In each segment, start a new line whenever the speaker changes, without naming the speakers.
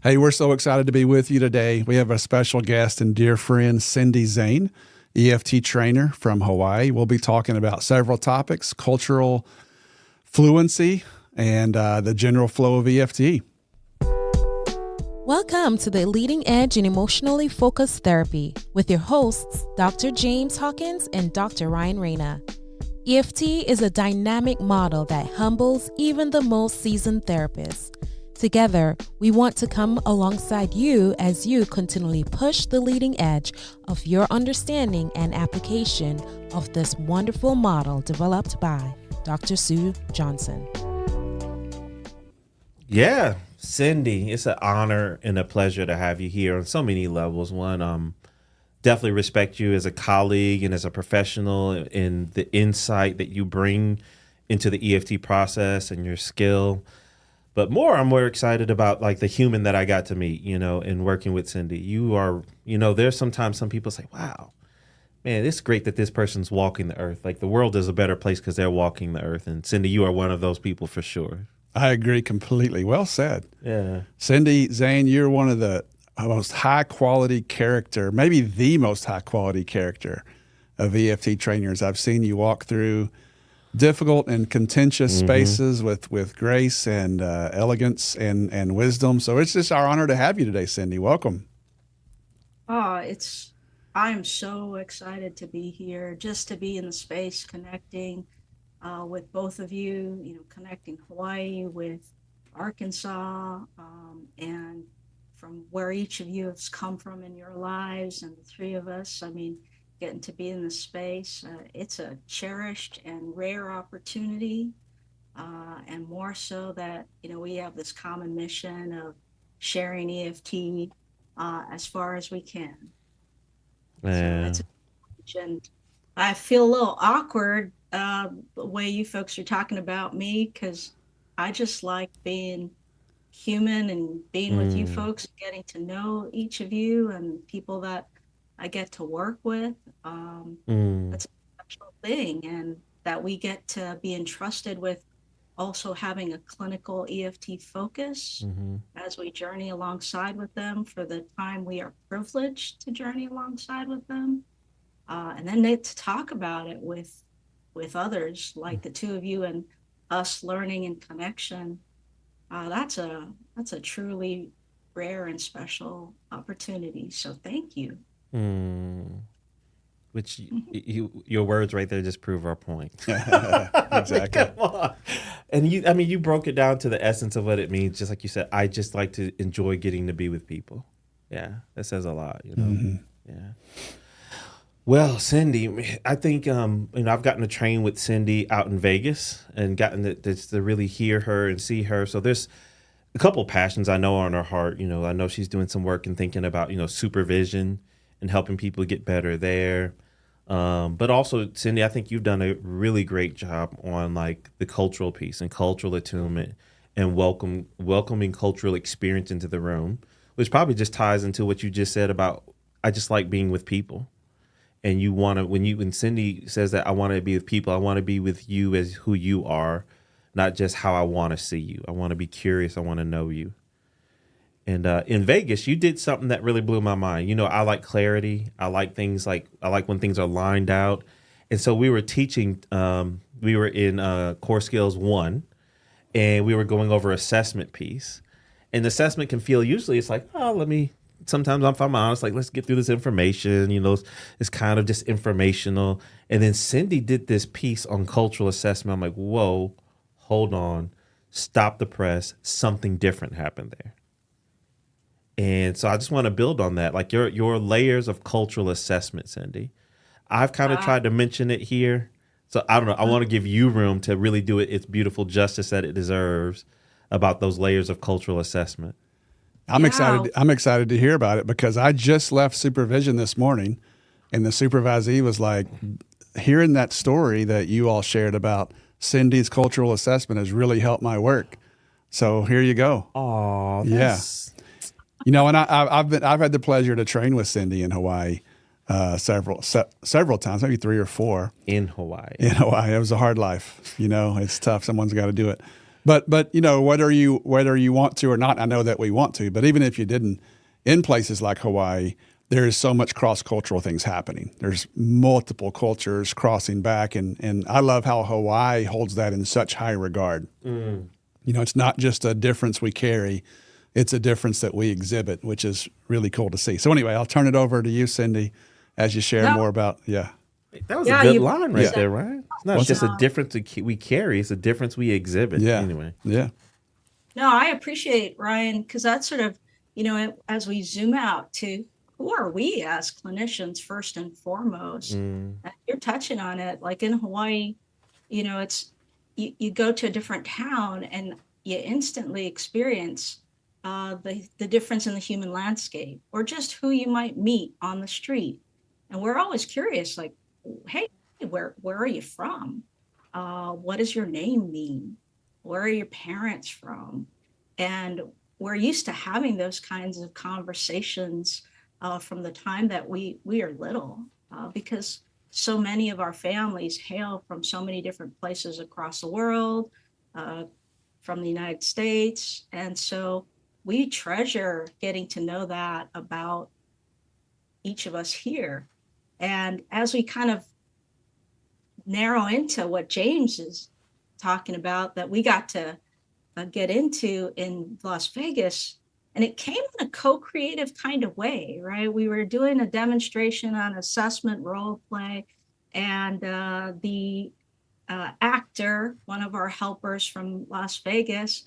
Hey, we're so excited to be with you today. We have a special guest and dear friend, Cindy Zane, EFT trainer from Hawaii. We'll be talking about several topics, cultural fluency, and the general flow of EFT.
Welcome to the Leading Edge in Emotionally Focused Therapy with your hosts, Dr. James Hawkins and Dr. Ryan Rana. EFT is a dynamic model that humbles even the most seasoned therapists. Together, we want to come alongside you as you continually push the leading edge of your understanding and application of this wonderful model developed by Dr. Sue Johnson.
Yeah, Cindy, it's an honor and a pleasure to have you here on so many levels. One, definitely respect you as a colleague and as a professional in the insight that you bring into the EFT process and your skill. But I'm more excited about like the human that I got to meet, and working with Cindy. You are, there's sometimes some people say, wow, man, it's great that this person's walking the earth. Like the world is a better place because they're walking the earth. And Cindy, you are one of those people for sure.
I agree completely. Well said.
Yeah.
Cindy, Zane, you're one of the most high-quality character, maybe the most high-quality character of EFT trainers. I've seen you walk through difficult and contentious spaces with grace and elegance and wisdom. So it's just our honor to have you today, Cindy. Welcome.
I'm so excited to be here, just to be in the space connecting with both of you, connecting Hawaii with Arkansas, and from where each of you has come from in your lives, and the three of us, getting to be in this space. It's a cherished and rare opportunity, and more so that, we have this common mission of sharing EFT as far as we can.
Yeah.
So and I feel a little awkward the way you folks are talking about me, because I just like being human and being with you folks, getting to know each of you and people that I get to work with. That's a special thing, and that we get to be entrusted with also having a clinical EFT focus as we journey alongside with them for the time we are privileged to journey alongside with them. And then to talk about it with others, like the two of you, and us learning and connection. That's a truly rare and special opportunity. So thank you.
Which your words right there just prove our point.
Exactly.
Come on. And you broke it down to the essence of what it means. Just like you said, I just like to enjoy getting to be with people. Yeah, that says a lot, Yeah. Well, Cindy, I think, I've gotten to train with Cindy out in Vegas and gotten to really hear her and see her. So there's a couple of passions I know on her heart. I know she's doing some work and thinking about, supervision and helping people get better there. But also, Cindy, I think you've done a really great job on like the cultural piece and cultural attunement and welcoming cultural experience into the room, which probably just ties into what you just said about, I just like being with people. And you want to, when Cindy says that I want to be with people, I want to be with you as who you are, not just how I want to see you. I want to be curious. I want to know you. And in Vegas, you did something that really blew my mind. I like clarity. I like when things are lined out. And so we were teaching, we were in Core Skills 1, and we were going over assessment piece. And assessment can feel, usually it's like, sometimes if I'm honest, like, let's get through this information, it's kind of just informational. And then Cindy did this piece on cultural assessment. I'm like, whoa, hold on, stop the press. Something different happened there. And so I just want to build on that, like your layers of cultural assessment, Cindy. I've kind of tried to mention it here. So I don't know. I want to give you room to really do it its beautiful justice that it deserves about those layers of cultural assessment.
I'm excited to hear about it, because I just left supervision this morning, and the supervisee was like, hearing that story that you all shared about Cindy's cultural assessment has really helped my work. So here you go.
Oh,
yeah. And I've had the pleasure to train with Cindy in Hawaii several times, maybe 3 or 4.
In Hawaii.
It was a hard life. It's tough. Someone's got to do it. But whether you want to or not, I know that we want to. But even if you didn't, in places like Hawaii, there is so much cross-cultural things happening. There's multiple cultures crossing back, and I love how Hawaii holds that in such high regard. It's not just a difference we carry, it's a difference that we exhibit, which is really cool to see. So anyway, I'll turn it over to you, Cindy, as you share more about,
That was a good line right
Yeah.
there, right? It's not just a difference we carry; it's a difference we exhibit.
Yeah.
Anyway,
Yeah.
No, I appreciate Ryan, because that's sort of, as we zoom out to who are we as clinicians first and foremost. And you're touching on it, like in Hawaii, it's you go to a different town and you instantly experience the difference in the human landscape, or just who you might meet on the street. And we're always curious, like, hey, where are you from? What does your name mean? Where are your parents from? And we're used to having those kinds of conversations from the time that we are little, because so many of our families hail from so many different places across the world, from the United States. And so we treasure getting to know that about each of us here. And as we kind of narrow into what James is talking about, that we got to get into in Las Vegas, and it came in a co-creative kind of way, right? We were doing a demonstration on assessment role play, and the actor, one of our helpers from Las Vegas,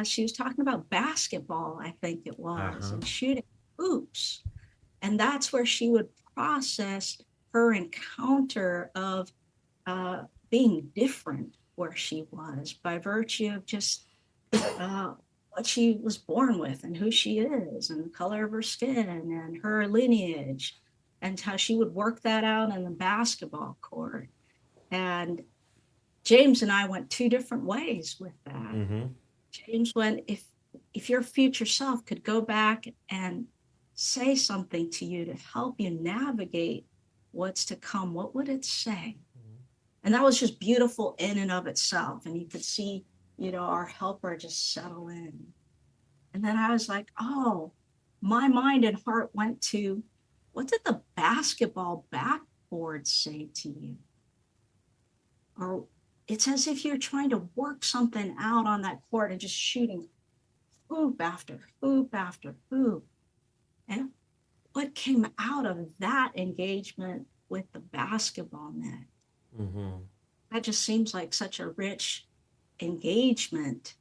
she was talking about basketball, I think it was, and shooting hoops. And that's where she would process her encounter of being different where she was, by virtue of just what she was born with and who she is and the color of her skin and her lineage, and how she would work that out in the basketball court. And James and I went two different ways with that. James went, if your future self could go back and say something to you to help you navigate what's to come, what would it say? And that was just beautiful in and of itself. And you could see, our helper just settle in. And then I was like, oh, my mind and heart went to, what did the basketball backboard say to you? Or it's as if you're trying to work something out on that court and just shooting hoop after hoop after hoop. And what came out of that engagement with the basketball net? That just seems like such a rich engagement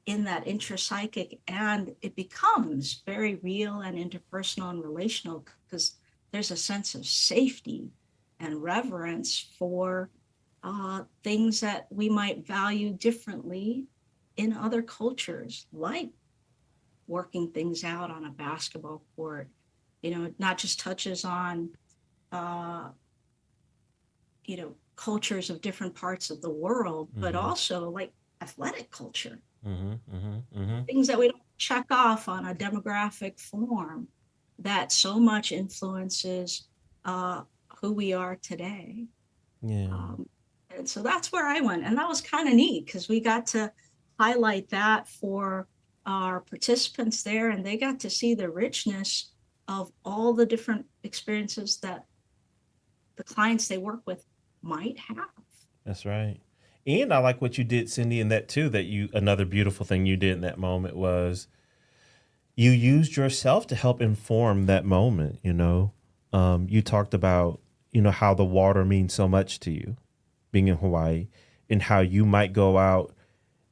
in that intrapsychic, and it becomes very real and interpersonal and relational, because there's a sense of safety and reverence for things that we might value differently in other cultures, like working things out on a basketball court. It not just touches on cultures of different parts of the world, but also like athletic culture, things that we don't check off on a demographic form, that so much influences who we are today. And so that's where I went, and that was kind of neat, because we got to highlight that for our participants there, and they got to see the richness of all the different experiences that the clients they work with might have.
That's right. And I like what you did, Cindy, in that too, another beautiful thing you did in that moment was you used yourself to help inform that moment. You talked about, how the water means so much to you being in Hawaii, and how you might go out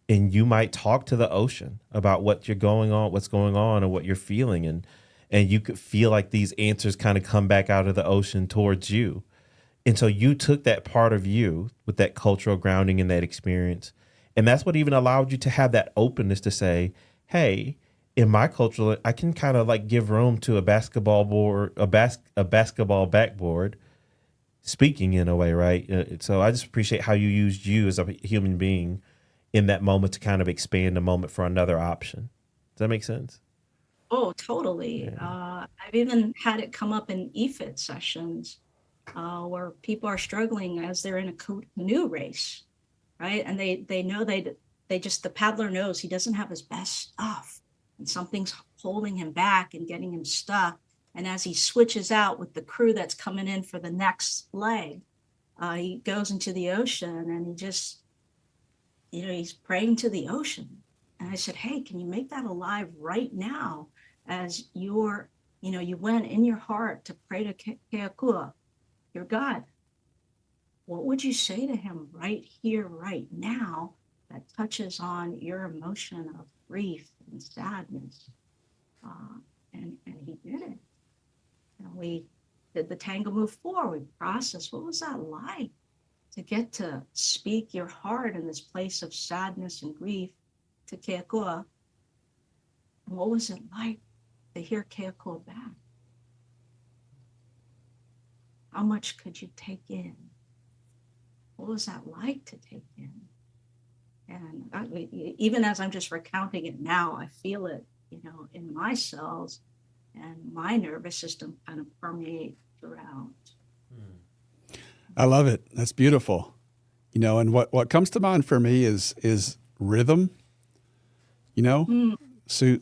and you might talk to the ocean about what's going on and what you're feeling. And you could feel like these answers kind of come back out of the ocean towards you. And so you took that part of you with that cultural grounding and that experience. And that's what even allowed you to have that openness to say, hey, in my culture, I can kind of like give room to a basketball board, a basketball backboard, speaking in a way, right? So I just appreciate how you used you as a human being in that moment to kind of expand the moment for another option. Does that make sense?
Oh, totally. Yeah. I've even had it come up in ICEEFT sessions where people are struggling as they're in a canoe race, right? And they know they just, the paddler knows he doesn't have his best stuff, and something's holding him back and getting him stuck. And as he switches out with the crew that's coming in for the next leg, he goes into the ocean, and he just, he's praying to the ocean. And I said, hey, can you make that alive right now as you went in your heart to pray to Keakua, your God? What would you say to him right here, right now, that touches on your emotion of grief and sadness? And he did it. And we did the tango move 4. We processed, what was that like to get to speak your heart in this place of sadness and grief to Keakua? And what was it like to hear Keakua back? How much could you take in? What was that like to take in? And even as I'm just recounting it now, I feel it, in my cells, and my nervous system kind of permeate throughout.
I love it. That's beautiful. And what comes to mind for me is rhythm. Sue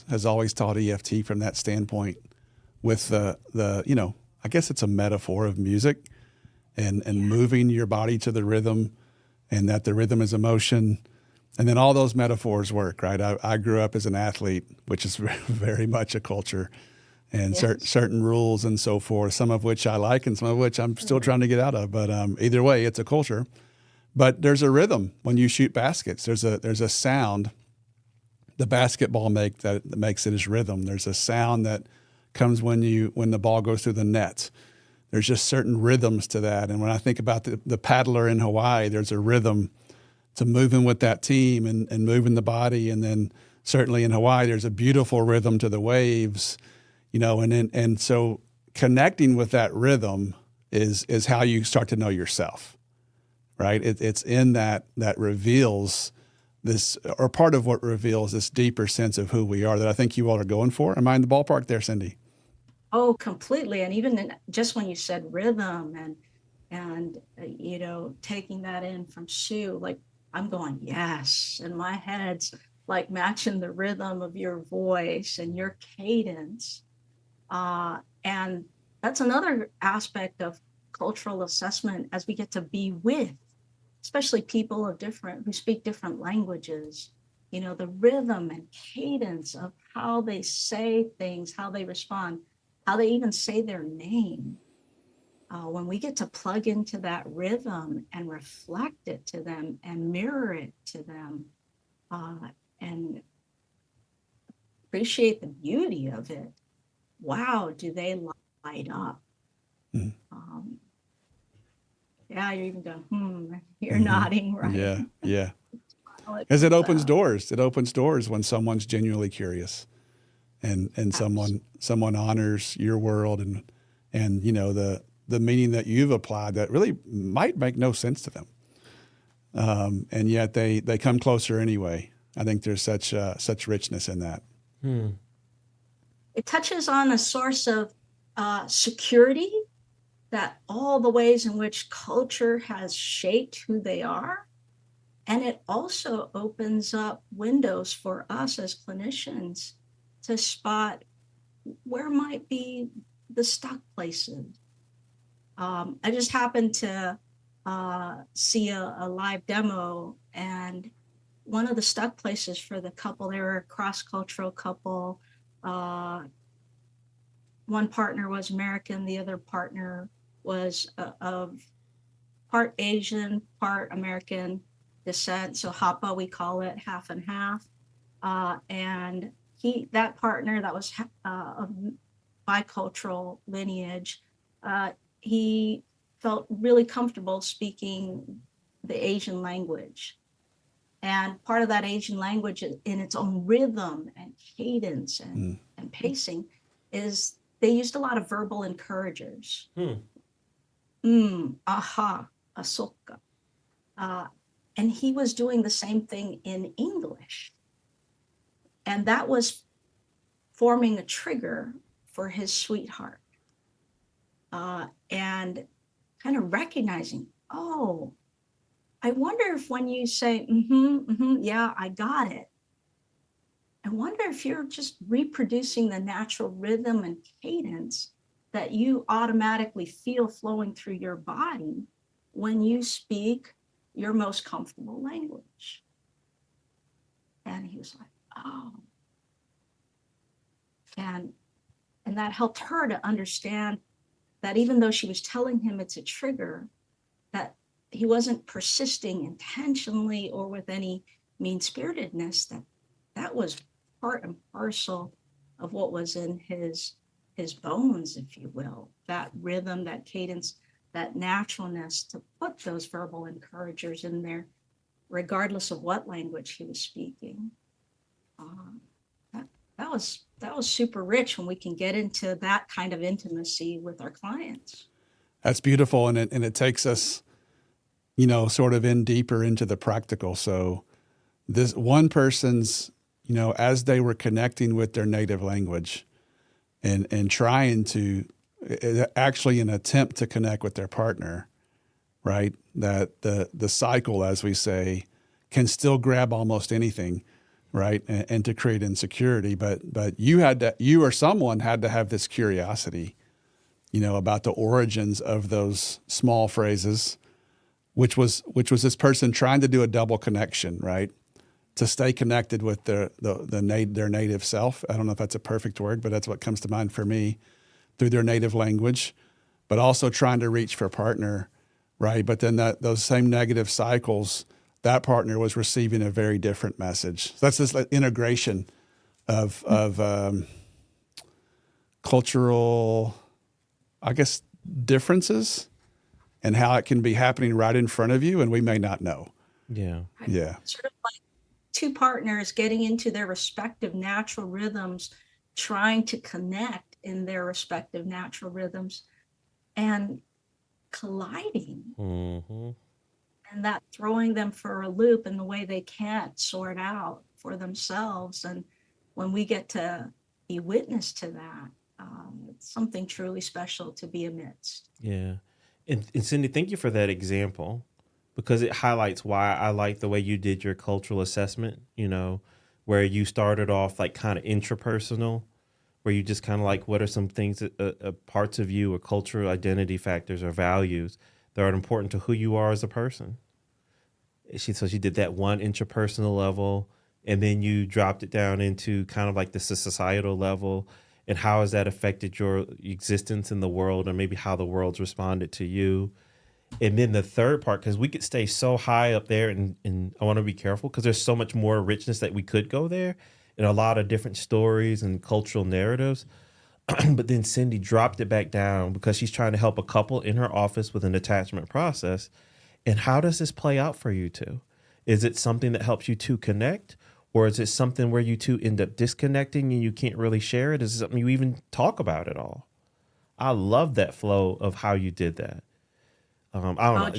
has always taught EFT from that standpoint with the I guess it's a metaphor of music and moving your body to the rhythm, and that the rhythm is emotion. And then all those metaphors work, right? I grew up as an athlete, which is very much a culture, and certain rules and so forth, some of which I like and some of which I'm still trying to get out of. But either way, it's a culture. But there's a rhythm when you shoot baskets. There's a sound. The basketball that makes it is rhythm. There's a sound that comes when the ball goes through the net. There's just certain rhythms to that. And when I think about the paddler in Hawaii, there's a rhythm to moving with that team and moving the body. And then certainly in Hawaii, there's a beautiful rhythm to the waves, and so connecting with that rhythm is how you start to know yourself, right? It's in that reveals this, or part of what reveals this deeper sense of who we are that I think you all are going for. Am I in the ballpark there, Cindy?
Oh, completely. And even just when you said rhythm and taking that in from Sue, like, I'm going, yes. And my head's like matching the rhythm of your voice and your cadence. And that's another aspect of cultural assessment as we get to be with, especially people who speak different languages, the rhythm and cadence of how they say things, how they respond, how they even say their name. When we get to plug into that rhythm and reflect it to them and mirror it to them, and appreciate the beauty of it, wow, do they light up. Mm-hmm. Yeah, you're even going, you're nodding, right?
Yeah. Because it opens doors. It opens doors when someone's genuinely curious, and someone honors your world and the meaning that you've applied that really might make no sense to them, and yet they come closer anyway. I think there's such richness in that.
It touches on a source of security, that all the ways in which culture has shaped who they are. And it also opens up windows for us as clinicians to spot where might be the stuck places. I just happened to see a live demo, and one of the stuck places for the couple, they were a cross-cultural couple. One partner was American, the other partner was of part Asian, part American descent. So Hapa, we call it, half and half. And that partner that was of bicultural lineage, he felt really comfortable speaking the Asian language. And part of that Asian language in its own rhythm and cadence and pacing is they used a lot of verbal encouragers. Aha, asoka. And he was doing the same thing in English. And that was forming a trigger for his sweetheart. And kind of recognizing, oh, I wonder if when you say, yeah, I got it, I wonder if you're just reproducing the natural rhythm and cadence that you automatically feel flowing through your body when you speak your most comfortable language. And he was like, oh. And that helped her to understand that even though she was telling him it's a trigger, that he wasn't persisting intentionally or with any mean-spiritedness, that was part and parcel of what was in his bones, if you will, that rhythm, that cadence, that naturalness to put those verbal encouragers in there, regardless of what language he was speaking. That was super rich when we can get into that kind of intimacy with our clients.
That's beautiful, and it takes us, sort of in deeper into the practical. So this one person's, as they were connecting with their native language and trying to actually an attempt to connect with their partner, right? That the cycle, as we say, can still grab almost anything, right? And to create insecurity. But you or someone had to have this curiosity, about the origins of those small phrases, which was this person trying to do a double connection, right? To stay connected with their native self. I don't know if that's a perfect word, but that's what comes to mind for me, through their native language, but also trying to reach for a partner, right? But then those same negative cycles, that partner was receiving a very different message. So that's this integration of cultural, I guess, differences and how it can be happening right in front of you, and we may not know.
Yeah.
Yeah.
Sort of like two partners getting into their respective natural rhythms, trying to connect in their respective natural rhythms and colliding.
Mm-hmm.
And that throwing them for a loop in the way they can't sort out for themselves. And when we get to be witness to that, it's something truly special to be amidst.
Yeah. And Cindy, thank you for that example, because it highlights why I like the way you did your cultural assessment, where you started off like kind of intrapersonal, where you just kind of like, what are some things, parts of you or cultural identity factors or values that are important to who you are as a person. So she did that one intrapersonal level, and then you dropped it down into kind of like the societal level, and how has that affected your existence in the world, or maybe how the world's responded to you. And then the third part, because we could stay so high up there, and I want to be careful because there's so much more richness that we could go there, and a lot of different stories and cultural narratives. But then Cindy dropped it back down because she's trying to help a couple in her office with an attachment process. And how does this play out for you two? Is it something that helps you two connect? Or is it something where you two end up disconnecting and you can't really share it? Is it something you even talk about at all? I love that flow of how you did that. I don't know.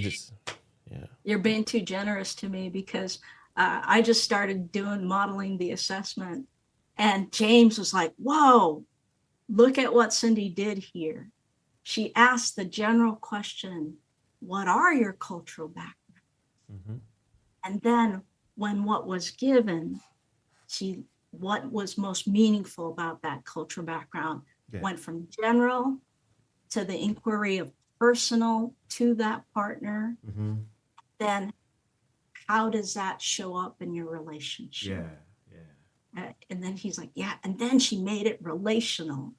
Yeah.
You're being too generous to me, because I just started modeling the assessment, and James was like, whoa, look at what Cindy did here. She asked the general question, what are your cultural backgrounds?
Mm-hmm.
And then when what was given, what was most meaningful about that cultural background went from general to the inquiry of personal to that partner.
Mm-hmm.
Then how does that show up in your relationship?
Yeah.
And then he's like, yeah. And then she made it relational.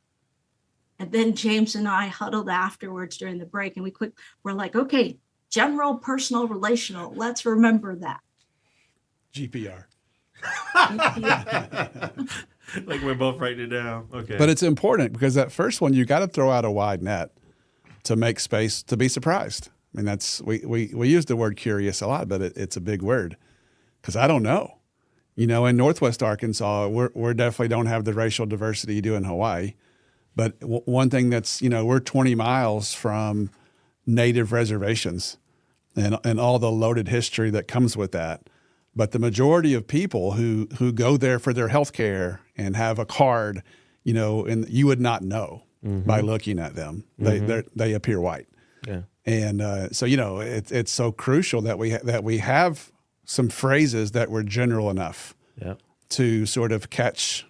And then James and I huddled afterwards during the break, and we're like, okay, general, personal, relational. Let's remember that.
GPR.
Like we're both writing it down. Okay.
But it's important because that first one, you got to throw out a wide net to make space to be surprised. I mean, that's we use the word curious a lot, but it's a big word because I don't know. In Northwest Arkansas, we definitely don't have the racial diversity you do in Hawaii. But one thing that's, we're 20 miles from native reservations and all the loaded history that comes with that. But the majority of people who go there for their health care and have a card, and you would not know by looking at them.
Mm-hmm.
They appear white.
Yeah.
And so, it's so crucial that we have some phrases that were general enough to sort of catch,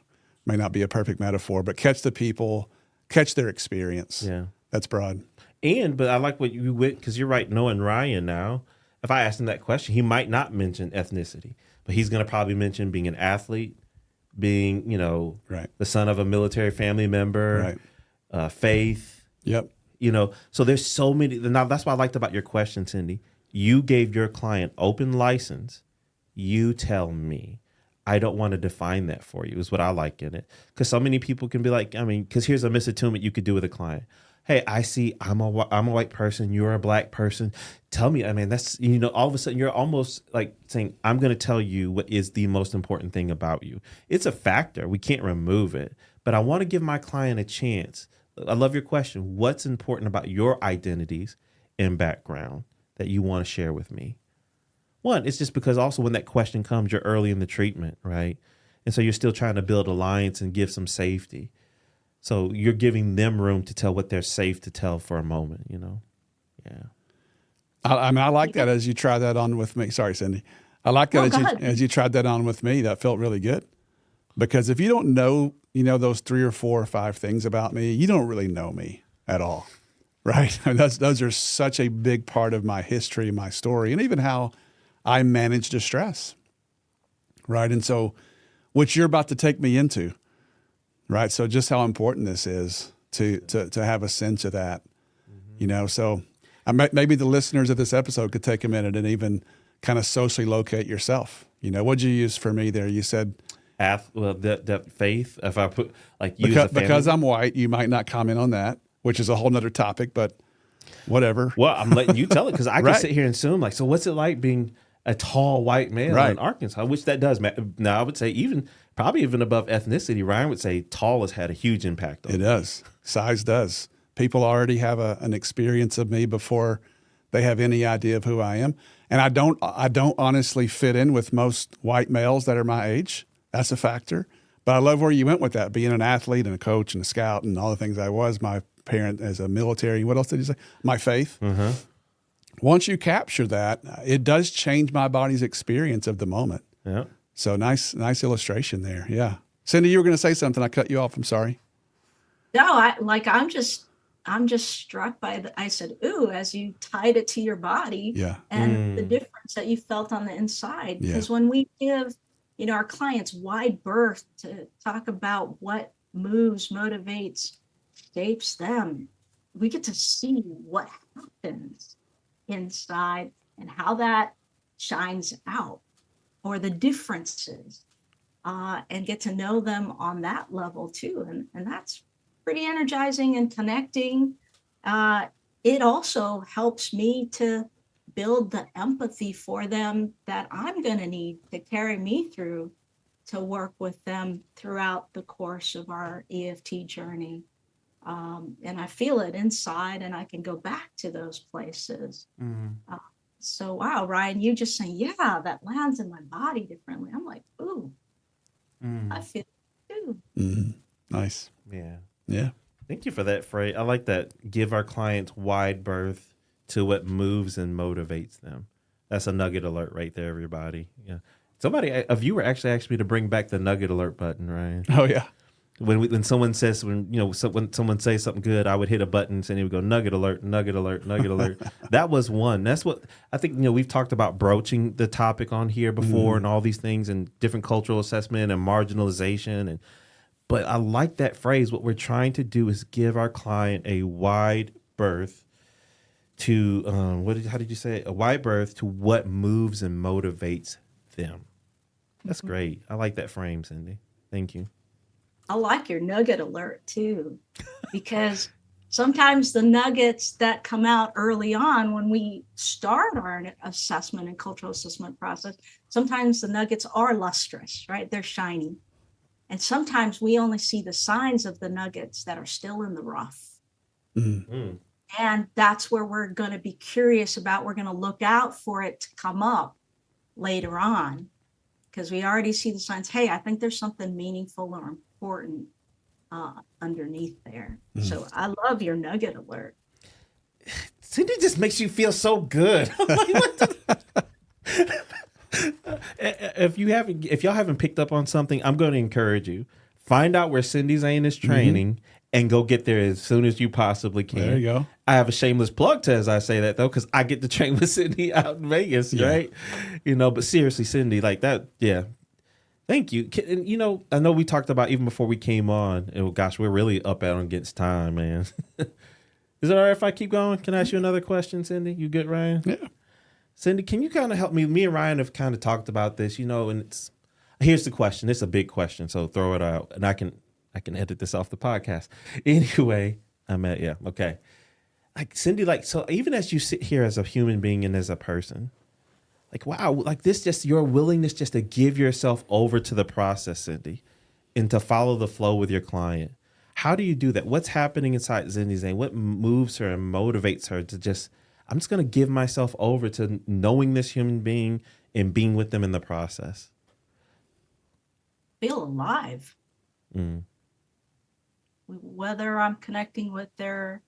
may not be a perfect metaphor, but catch the people, catch their experience.
Yeah.
That's broad.
But I like what you went, because you're right, knowing Ryan now, if I asked him that question, he might not mention ethnicity, but he's going to probably mention being an athlete, being, the son of a military family member, faith.
Yep.
So there's so many. Now, that's what I liked about your question, Cindy. You gave your client open license. You tell me. I don't want to define that for you, is what I like in it. Because so many people can be like, because here's a misattunement you could do with a client. Hey, I see I'm a white person. You're a black person. Tell me, that's, all of a sudden you're almost like saying, I'm going to tell you what is the most important thing about you. It's a factor. We can't remove it. But I want to give my client a chance. I love your question. What's important about your identities and background that you want to share with me? One, it's just because also when that question comes, you're early in the treatment, right? And so you're still trying to build alliance and give some safety. So you're giving them room to tell what they're safe to tell for a moment, Yeah.
I like that as you try that on with me. Sorry, Cindy. I like that as you tried that on with me. That felt really good. Because if you don't know, those 3 or 4 or 5 things about me, you don't really know me at all, right? Those are such a big part of my history, my story, and even how I manage distress, right? And so what you're about to take me into, right? So just how important this is to have a sense of that, So maybe the listeners of this episode could take a minute and even kind of socially locate yourself. What'd you use for me there? You said
that faith. If I put
because I'm white, you might not comment on that, which is a whole nother topic, but whatever.
Well, I'm letting you tell it because I can sit here and assume so what's it like being a tall white male in Arkansas, which that does matter. Now, I would say probably even above ethnicity, Ryan would say tall has had a huge impact on
it. Does. Size does. People already have an experience of me before they have any idea of who I am. And I don't honestly fit in with most white males that are my age. That's a factor. But I love where you went with that, being an athlete and a coach and a scout and all the things I was, my parent as a military. What else did you say? My faith. Mm-hmm. Once you capture that, it does change my body's experience of the moment.
Yeah.
So nice illustration there. Yeah. Cindy, you were going to say something. I cut you off. I'm sorry.
No, I'm just struck by I said, ooh, as you tied it to your body and the difference that you felt on the inside. Because when we give, our clients wide berth to talk about what moves, motivates, shapes them, we get to see what happens inside and how that shines out or the differences and get to know them on that level too. And that's pretty energizing and connecting. It also helps me to build the empathy for them that I'm going to need to carry me through to work with them throughout the course of our EFT journey. And I feel it inside and I can go back to those places. Mm-hmm. So, wow, Ryan, you just saying, that lands in my body differently. I'm like, ooh, I feel it too.
Mm-hmm. Nice.
Yeah.
Yeah.
Thank you for that phrase. I like that. Give our clients wide berth to what moves and motivates them. That's a nugget alert right there, everybody. Yeah. A viewer actually asked me to bring back the nugget alert button, Ryan.
Oh, yeah.
When someone says, when someone says something good, I would hit a button and it would go nugget alert, nugget alert, nugget alert. That was one. That's what I think, we've talked about broaching the topic on here before and all these things and different cultural assessment and marginalization. But I like that phrase. What we're trying to do is give our client a wide berth to, how did you say it? A wide berth to what moves and motivates them. That's great. I like that frame, Cindy. Thank you.
I like your nugget alert too, because sometimes the nuggets that come out early on when we start our assessment and cultural assessment process, sometimes the nuggets are lustrous, right? They're shiny. And sometimes we only see the signs of the nuggets that are still in the rough. Mm-hmm. And that's where we're going to be curious about. We're going to look out for it to come up later on because we already see the signs. Hey, I think there's something meaningful or important underneath there. Mm-hmm. So I love your nugget alert.
Cindy just makes you feel so good. I'm like, what the? If y'all haven't picked up on something, I'm going to encourage you. Find out where Cindy Zane is training and go get there as soon as you possibly can.
There you go.
I have a shameless plug as I say that, though, because I get to train with Cindy out in Vegas, right? But seriously, Cindy, like that, yeah. Thank you. And, I know we talked about even before we came on, and gosh, we're really up out against time, man. Is it all right if I keep going? Can I ask you another question, Cindy? You good, Ryan?
Yeah.
Cindy, can you kind of help me? Me and Ryan have kind of talked about this, and here's the question. It's a big question, so throw it out, and I can edit this off the podcast. Anyway, okay. Like Cindy, so even as you sit here as a human being and as a person, like, wow, like this, just your willingness just to give yourself over to the process, Cindy, and to follow the flow with your client. How do you do that? What's happening inside Cindy Zane? What moves her and motivates her to just, I'm just going to give myself over to knowing this human being and being with them in the process?
Feel alive.
Mm.
Whether I'm connecting with their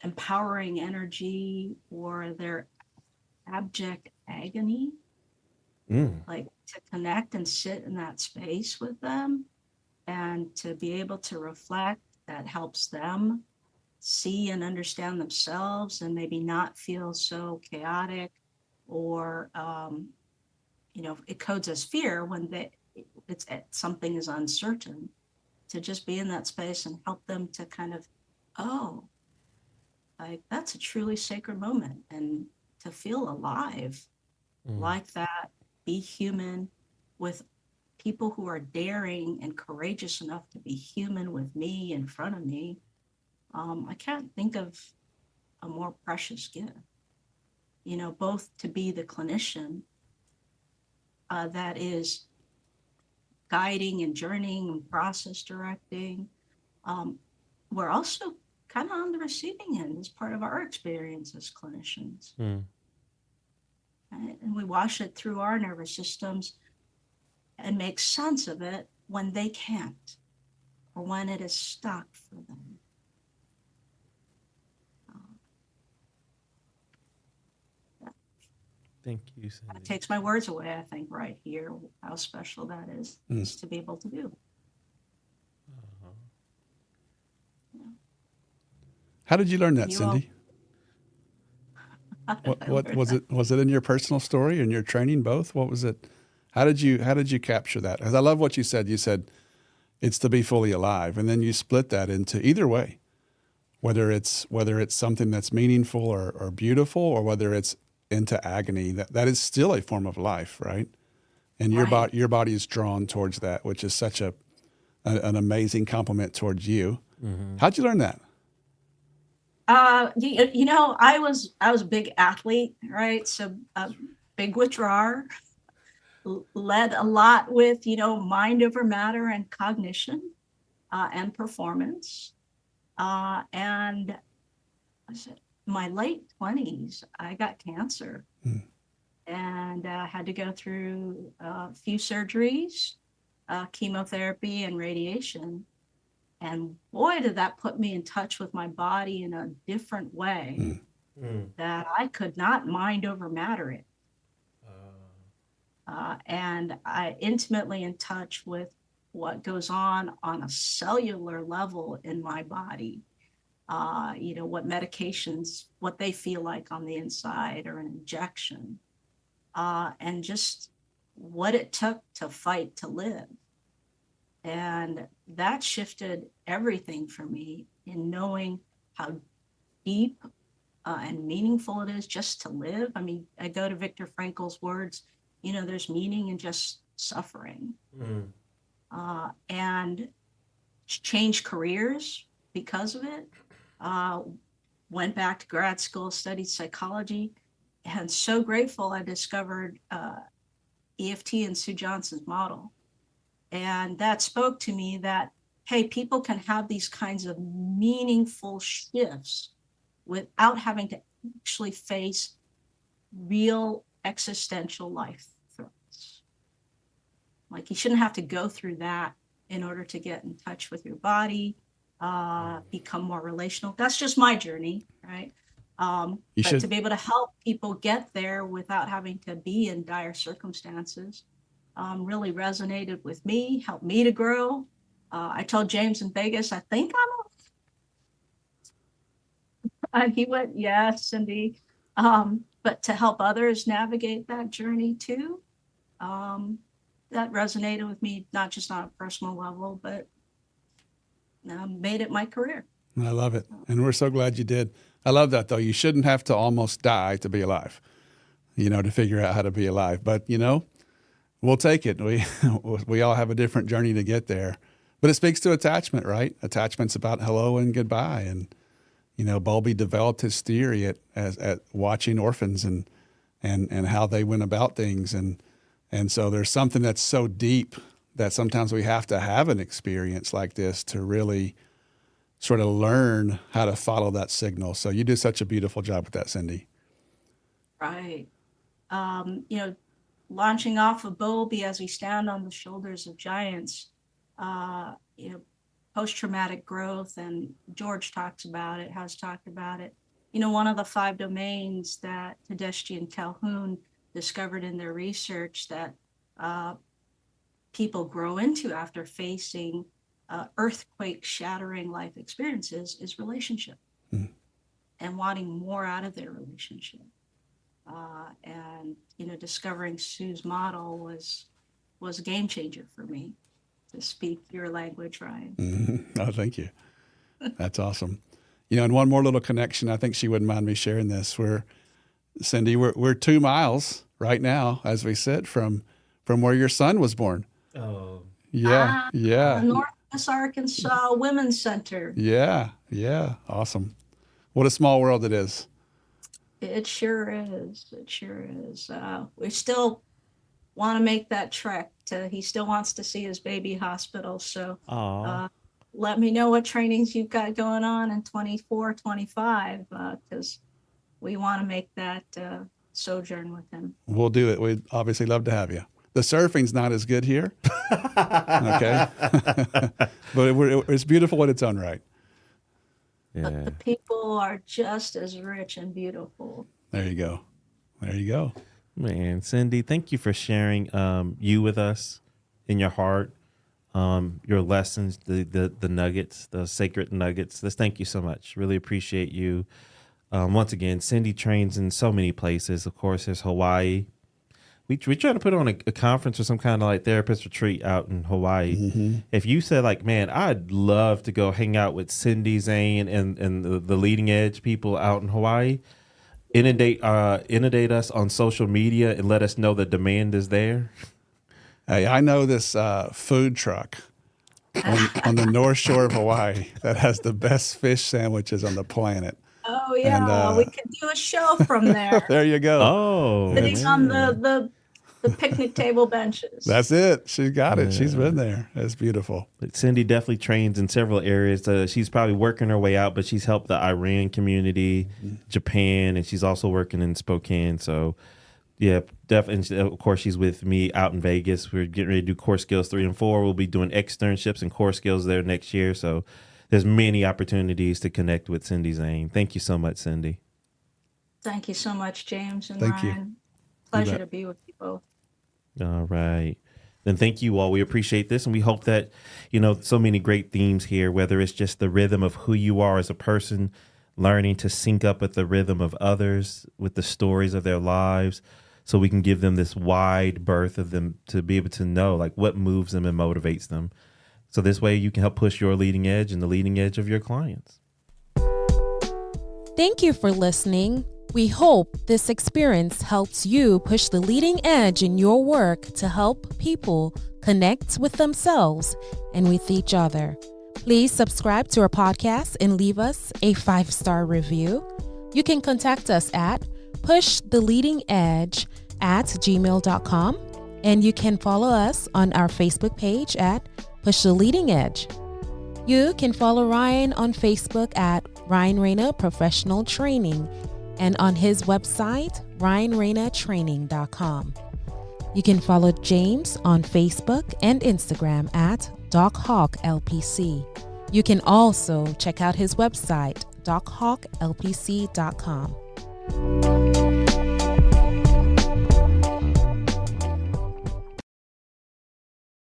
empowering energy or their abject agony, like to connect and sit in that space with them and to be able to reflect, that helps them see and understand themselves and maybe not feel so chaotic or it codes as fear when something is uncertain, to just be in that space and help them to kind of, like that's a truly sacred moment, and to feel alive like that, be human with people who are daring and courageous enough to be human with me in front of me. I can't think of a more precious gift, both to be the clinician that is guiding and journeying and process directing. We're also kind of on the receiving end as part of our experience as clinicians. Right? And we wash it through our nervous systems and make sense of it when they can't, or when it is stuck for them.
Thank you, Cindy.
That takes my words away, I think, right here, how special that is to be able to do.
How did you learn that, Cindy? What was it? Was it in your personal story, in your training, both? What was it? How did you capture that? Because I love what you said. You said it's to be fully alive, and then you split that into either way, whether it's something that's meaningful or beautiful, or whether it's into agony. That is still a form of life, right? And your body is drawn towards that, which is such an amazing compliment towards you. How'd you learn that?
I was a big athlete, right? So big withdrawer, led a lot with, mind over matter and cognition and performance. And my late 20s, I got cancer and had to go through a few surgeries, chemotherapy and radiation. And boy, did that put me in touch with my body in a different way that I could not mind over matter it. And I intimately in touch with what goes on a cellular level in my body. What medications, what they feel like on the inside, or an injection, and just what it took to fight to live. And that shifted everything for me in knowing how deep and meaningful it is just to live. I mean, I go to Viktor Frankl's words, there's meaning in just suffering. And changed careers because of it. Went back to grad school, studied psychology, and so grateful I discovered EFT and Sue Johnson's model. And that spoke to me that, hey, people can have these kinds of meaningful shifts without having to actually face real existential life threats. Like, you shouldn't have to go through that in order to get in touch with your body become more relational. That's just my journey, right? But to be able to help people get there without having to be in dire circumstances really resonated with me, helped me to grow. I told James in Vegas, I think and he went, yes, Cindy. But to help others navigate that journey too, that resonated with me, not just on a personal level, but made it my career.
I love it. And we're so glad you did. I love that, though. You shouldn't have to almost die to be alive, to figure out how to be alive. But, we'll take it. We all have a different journey to get there. But it speaks to attachment, right? Attachment's about hello and goodbye. And, Bowlby developed his theory at watching orphans and how they went about things. And so there's something that's so deep that sometimes we have to have an experience like this to really sort of learn how to follow that signal. So you do such a beautiful job with that, Cindy.
Right. Launching off of Bowlby as we stand on the shoulders of giants, post-traumatic growth, and George has talked about it. One of the 5 domains that Tedeschi and Calhoun discovered in their research that people grow into after facing earthquake-shattering life experiences is relationship, and wanting more out of their relationship. And discovering Sue's model was a game changer for me, to speak your language, Ryan.
Mm-hmm. Oh, thank you. That's awesome. And one more little connection. I think she wouldn't mind me sharing this. Cindy, we're 2 miles right now as we sit from where your son was born.
Oh,
yeah.
Northwest Arkansas Women's Center.
Yeah. Awesome. What a small world it is.
It sure is. We still want to make that trek. He still wants to see his baby hospital. So let me know what trainings you've got going on in 24, 25, because we want to make that sojourn with him. We'll
do it. We'd obviously love to have you. The surfing's not as good here. Okay. But it's beautiful in its own right.
Yeah. But the people are just as rich and beautiful.
There you go.
Man, Cindy, thank you for sharing you with us in your heart, your lessons, the nuggets, the sacred nuggets. Thank you so much. Really appreciate you. Once again, Cindy trains in so many places. Of course, there's Hawaii. We try to put on a conference or some kind of therapist retreat out in Hawaii. Mm-hmm. If you said man, I'd love to go hang out with Cindy, Zane, and the leading edge people out in Hawaii, inundate us on social media and let us know the demand is there.
Hey, I know this food truck on the North Shore of Hawaii that has the best fish sandwiches on the planet.
Oh yeah, we could do a show from there.
There you go.
Oh,
sitting on the picnic table benches.
That's it. She's got it. She's been there. That's beautiful.
But Cindy definitely trains in several areas. She's probably working her way out, but she's helped the Iran community, Japan, and she's also working in Spokane. So yeah, definitely. Of course, she's with me out in Vegas. We're getting ready to do Core Skills 3 and 4. We'll be doing externships and Core Skills there next year. So there's many opportunities to connect with Cindy Zane. Thank you so much, Cindy.
Thank you so much, James and
Thank
Ryan.
You.
Pleasure to be with you both.
All right. Then thank you all. We appreciate this. And we hope that, so many great themes here, whether it's just the rhythm of who you are as a person, learning to sync up with the rhythm of others, with the stories of their lives, so we can give them this wide berth of them to be able to know what moves them and motivates them. So this way you can help push your leading edge and the leading edge of your clients.
Thank you for listening. We hope this experience helps you push the leading edge in your work to help people connect with themselves and with each other. Please subscribe to our podcast and leave us a 5-star review. You can contact us at pushtheleadingedge@gmail.com, and you can follow us on our Facebook page at Push the Leading Edge. You can follow Ryan on Facebook at Ryan Rana Professional Training and on his website, ryanranatraining.com. You can follow James on Facebook and Instagram at DocHawkLPC. You can also check out his website, dochawklpc.com.